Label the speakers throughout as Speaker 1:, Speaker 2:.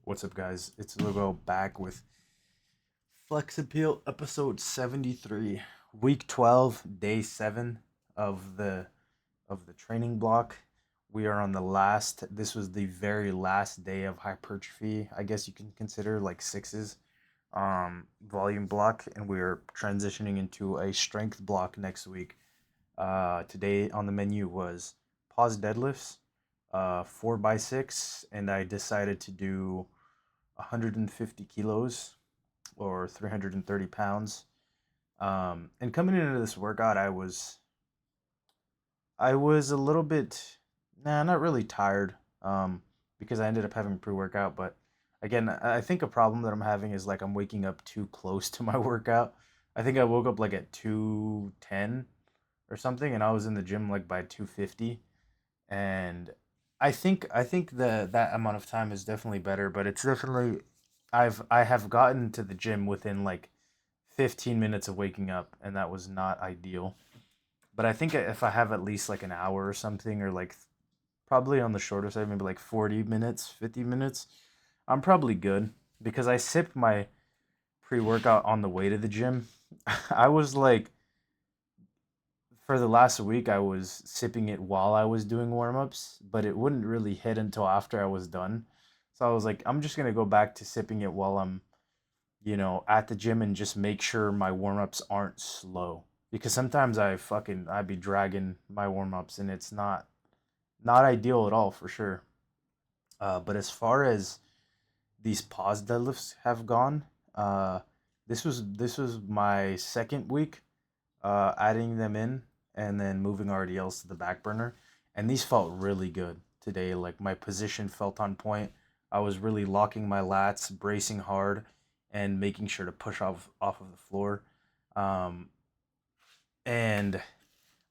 Speaker 1: What's up, guys? It's Lugo back with Flex Appeal episode 73, week 12, day 7 of the training block. We are on the last. This was the very last day of hypertrophy. I guess you can consider like sixes volume block, and we're transitioning into a strength block next week. Today on the menu was pause deadlifts, 4 by 6, and I decided to do 150 kilos or 330 pounds. And coming into this workout, I was a little bit, nah, not really tired, because I ended up having pre workout. But again, I think a problem that I'm having is like I'm waking up too close to my workout. I think I woke up like at 2:10 or something, and I was in the gym like by 2:50. And I think that amount of time is definitely better, but it's definitely I have gotten to the gym within like 15 minutes of waking up, and that was not ideal. But I think if I have at least like an hour or something, or like probably on the shorter side, maybe like 40 minutes, 50 minutes, I'm probably good because I sip my pre-workout on the way to the gym. I was like, for the last week, I was sipping it while I was doing warm-ups, but it wouldn't really hit until after I was done. So I was like, I'm just gonna go back to sipping it while I'm, at the gym, and just make sure my warm-ups aren't slow. Because sometimes I'd be dragging my warm-ups, and it's not ideal at all for sure. But as far as these pause deadlifts have gone, uh, this was my second week adding them in and then moving RDLs to the back burner. And these felt really good today. Like my position felt on point. I was really locking my lats, bracing hard, and making sure to push off of the floor. Um, and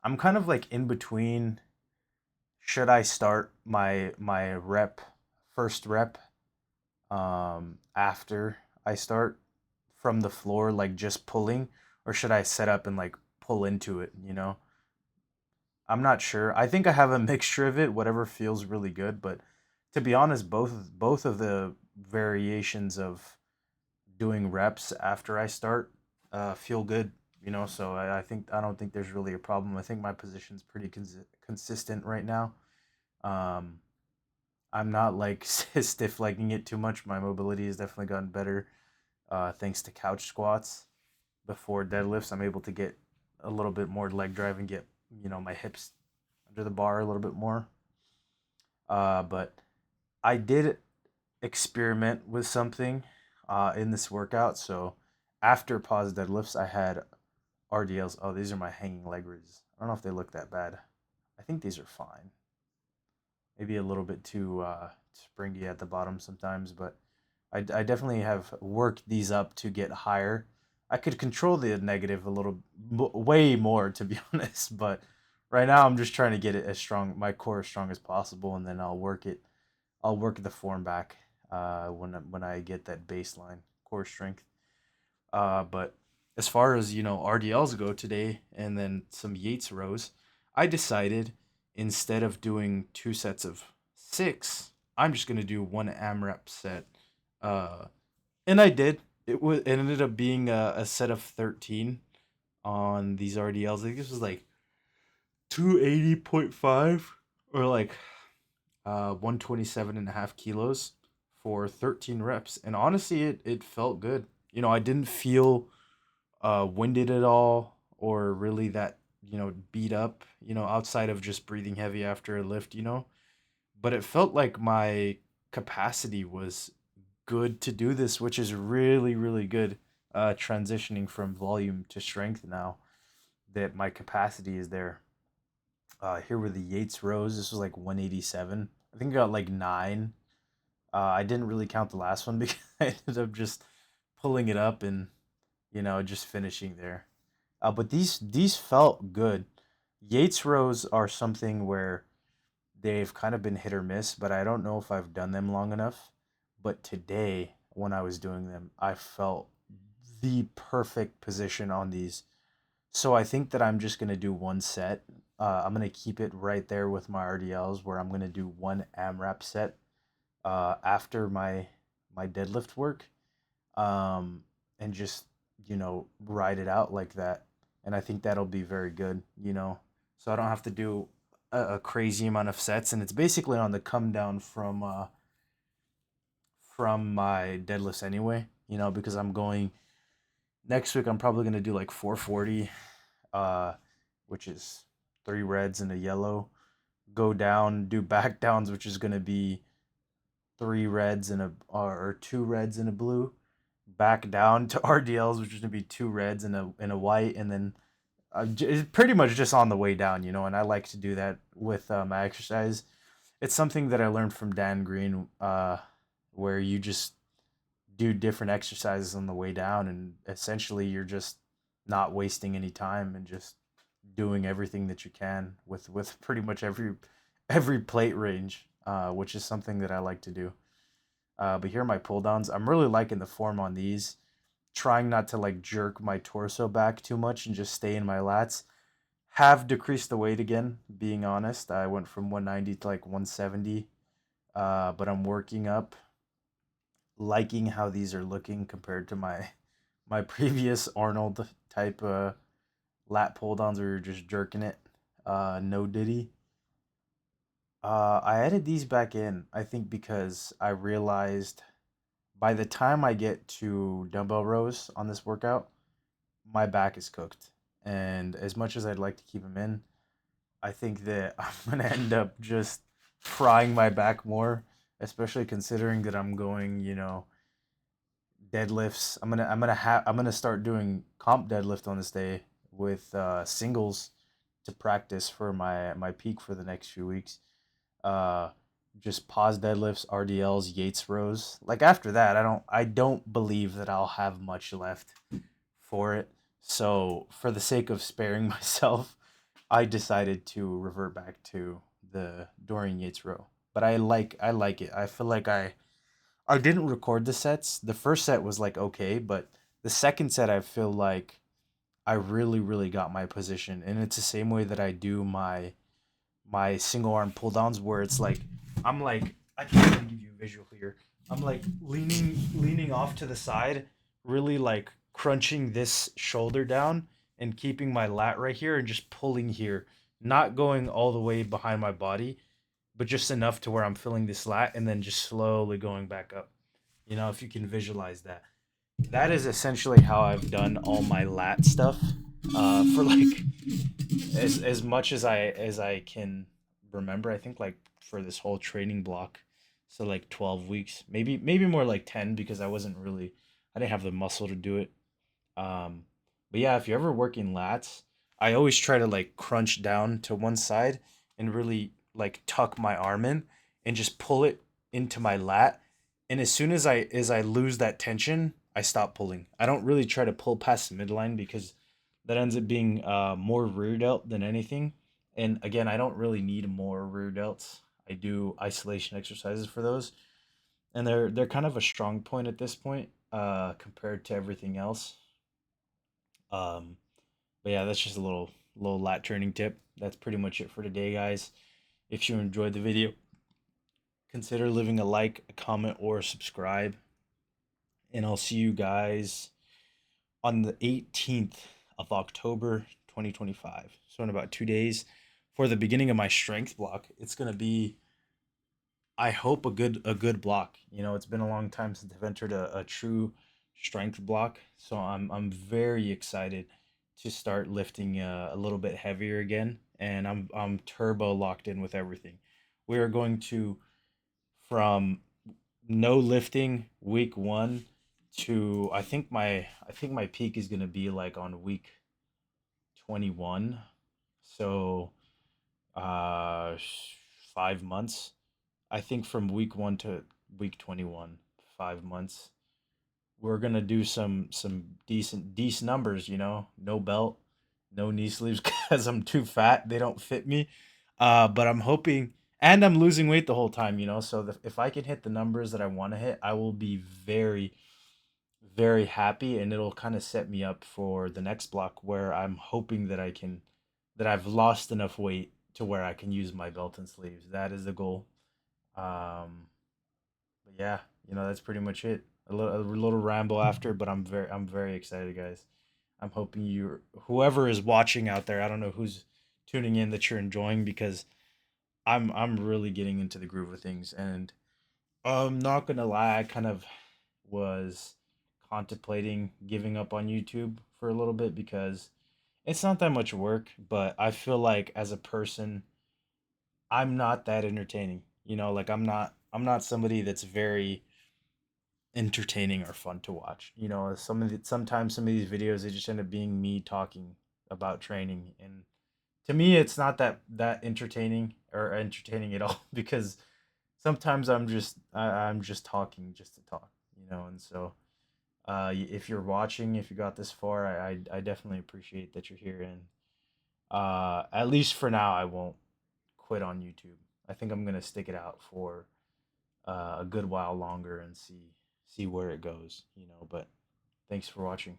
Speaker 1: I'm kind of like in between. Should I start my rep first rep after I start from the floor, like just pulling, or should I set up and like pull into it? I'm not sure. I think I have a mixture of it, whatever feels really good. But to be honest, both of the variations of doing reps after I start feel good. So I think I don't think there's really a problem. I think my position's pretty consistent right now. Um, I'm not like stiff legging it too much. My mobility has definitely gotten better thanks to couch squats. Before deadlifts, I'm able to get a little bit more leg drive and get my hips under the bar a little bit more. But I did experiment with something in this workout. So after pause deadlifts, I had RDLs. Oh, these are my hanging leg raises. I don't know if they look that bad. I think these are fine. Maybe a little bit too springy at the bottom sometimes, but I definitely have worked these up to get higher. I could control the negative a little, way more to be honest, but right now I'm just trying to get it as strong, my core as strong as possible, and then I'll work it. I'll work the form back when I get that baseline core strength. But as far as RDLs go today, and then some Yates rows, I decided instead of doing two sets of six, I'm just gonna do one AMRAP set. Uh, and I did. It ended up being a set of 13 on these RDLs. I think this was like 280.5 or like 127 and a half kilos for 13 reps. And honestly, it felt good. I didn't feel winded at all, or really that beat up, outside of just breathing heavy after a lift. But it felt like my capacity was good to do this, which is really really good. Transitioning from volume to strength now that my capacity is there. Here were the Yates rows. This was like 187. I think I got like 9. I didn't really count the last one because I ended up just pulling it up and just finishing there. But these felt good. Yates rows are something where they've kind of been hit or miss, but I don't know if I've done them long enough. But today, when I was doing them, I felt the perfect position on these. So I think that I'm just gonna do one set. I'm gonna keep it right there with my RDLs, where I'm gonna do one AMRAP set after my my deadlift work, um, and just ride it out like that. And I think that'll be very good. So I don't have to do a crazy amount of sets, and it's basically on the come down from my deadlifts anyway. Because I'm going next week. I'm probably gonna do like 440, uh, which is three reds and a yellow. Go down, do back downs, which is gonna be three reds and a or two reds and a blue. Back down to RDLs, which is gonna be two reds and a white, and then it's pretty much just on the way down. And I like to do that with my exercise. It's something that I learned from Dan Green, where you just do different exercises on the way down, and essentially you're just not wasting any time and just doing everything that you can with pretty much every plate range, which is something that I like to do. But here are my pull downs. I'm really liking the form on these. Trying not to like jerk my torso back too much and just stay in my lats. Have decreased the weight again, being honest. I went from 190 to like 170. But I'm working up. Liking how these are looking compared to my previous Arnold type lat pull downs where you're just jerking it. No diddy. I added these back in, I think because I realized by the time I get to dumbbell rows on this workout, my back is cooked. And as much as I'd like to keep them in, I think that I'm gonna end up just frying my back more, especially considering that I'm going, deadlifts. I'm gonna start doing comp deadlift on this day with singles to practice for my peak for the next few weeks. Uh, just pause deadlifts, RDLs, Yates rows. Like after that, I don't believe that I'll have much left for it. So for the sake of sparing myself, I decided to revert back to the Dorian Yates row. But I like it. I feel like I didn't record the sets. The first set was like okay, but the second set I feel like I really really got my position, and it's the same way that I do my single arm pull downs where it's like I'm like I can't even give you a visual here. I'm like leaning off to the side, really like crunching this shoulder down and keeping my lat right here and just pulling here, not going all the way behind my body, but just enough to where I'm feeling this lat and then just slowly going back up. If you can visualize that. That is essentially how I've done all my lat stuff for like as much as I can remember. I think like for this whole training block, so like 12 weeks, maybe more like 10 because I didn't have the muscle to do it. Um, but yeah, if you're ever working lats, I always try to like crunch down to one side and really like tuck my arm in and just pull it into my lat. And as soon as I lose that tension, I stop pulling. I don't really try to pull past the midline because that ends up being more rear delt than anything. And again, I don't really need more rear delts. I do isolation exercises for those, and they're kind of a strong point at this point compared to everything else. Um, but yeah, that's just a little lat training tip. That's pretty much it for today, guys. If you enjoyed the video, consider leaving a like, a comment, or subscribe. And I'll see you guys on the 18th of October 2025. So in about 2 days for the beginning of my strength block. It's gonna be, I hope, a good block. It's been a long time since I've entered a true strength block. So I'm very excited to start lifting a little bit heavier again. And I'm turbo locked in with everything. We are going to from no lifting week one to I think my peak is gonna be like on week 21. So 5 months. I think from week one to week 21, 5 months. We're gonna do some decent numbers. No belt, no knee sleeves because I'm too fat. They don't fit me. But I'm hoping, and I'm losing weight the whole time. So if I can hit the numbers that I want to hit, I will be very very happy, and it'll kind of set me up for the next block where I'm hoping that I've lost enough weight to where I can use my belt and sleeves. That is the goal. But yeah, that's pretty much it. A little ramble after, but I'm very excited, guys. I'm hoping you, whoever is watching out there, I don't know who's tuning in, that you're enjoying, because I'm really getting into the groove of things. And I'm not gonna lie, I kind of was contemplating giving up on YouTube for a little bit, because it's not that much work, but I feel like as a person, I'm not that entertaining. Like I'm not somebody that's very entertaining or fun to watch. Sometimes some of these videos, they just end up being me talking about training, and to me it's not that entertaining or entertaining at all because sometimes I'm just talking just to talk, and so if you're watching, if you got this far, I definitely appreciate that you're here, and at least for now I won't quit on YouTube. I think I'm gonna stick it out for a good while longer and see where it goes. But thanks for watching.